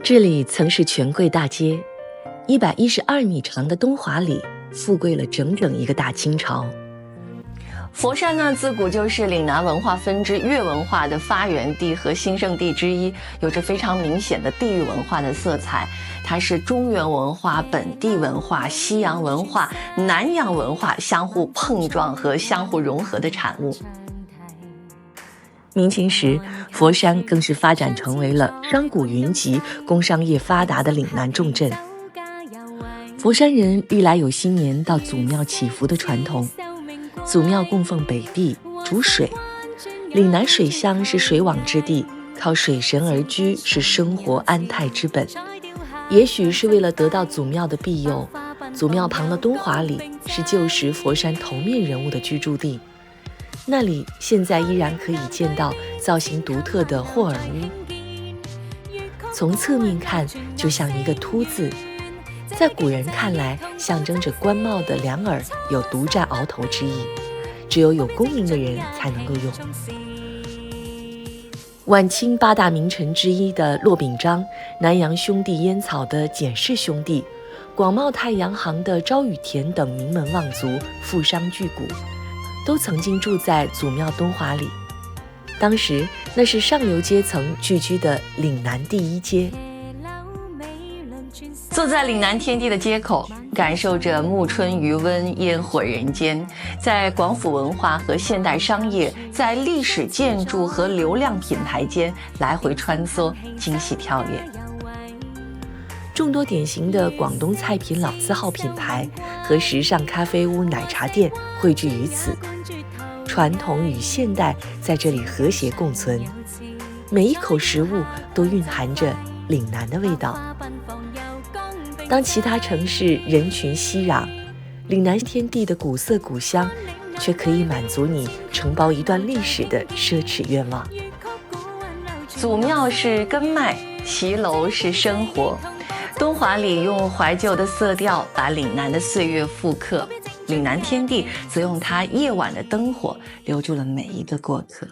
这里曾是权贵大街，112米长的东华里富贵了整整一个大清朝。佛山呢，自古就是岭南文化分支粤文化的发源地和兴盛地之一，有着非常明显的地域文化的色彩。它是中原文化、本地文化、西洋文化、南洋文化相互碰撞和相互融合的产物。明清时，佛山更是发展成为了商贾云集、工商业发达的岭南重镇。佛山人历来有新年到祖庙祈福的传统。祖庙供奉北地，主水。岭南水乡是水网之地，靠水神而居是生活安泰之本。也许是为了得到祖庙的庇佑，祖庙旁的东华里是旧时佛山头面人物的居住地。那里现在依然可以见到造型独特的霍尔屋，从侧面看就像一个凸字，在古人看来象征着官帽的两耳有独占鳌头之意，只有功名的人才能够用。晚清8大名臣之一的骆秉章，南洋兄弟烟草的简氏兄弟，广茂太阳行的赵雨田等名门望族、富商巨贾，都曾经住在祖庙东华里。当时那是上流阶层聚居的岭南第一街。坐在岭南天地的街口，感受着暮春余温，烟火人间，在广府文化和现代商业，在历史建筑和流量品牌间来回穿梭，惊喜跳跃。众多典型的广东菜品老字号品牌和时尚咖啡屋、奶茶店汇聚于此，传统与现代在这里和谐共存，每一口食物都蕴含着岭南的味道。当其他城市人群熙攘，岭南天地的古色古香却可以满足你承包一段历史的奢侈愿望。祖庙是根脉，骑楼是生活。东华里用怀旧的色调把岭南的岁月复刻，岭南天地则用它夜晚的灯火留住了每一个过客。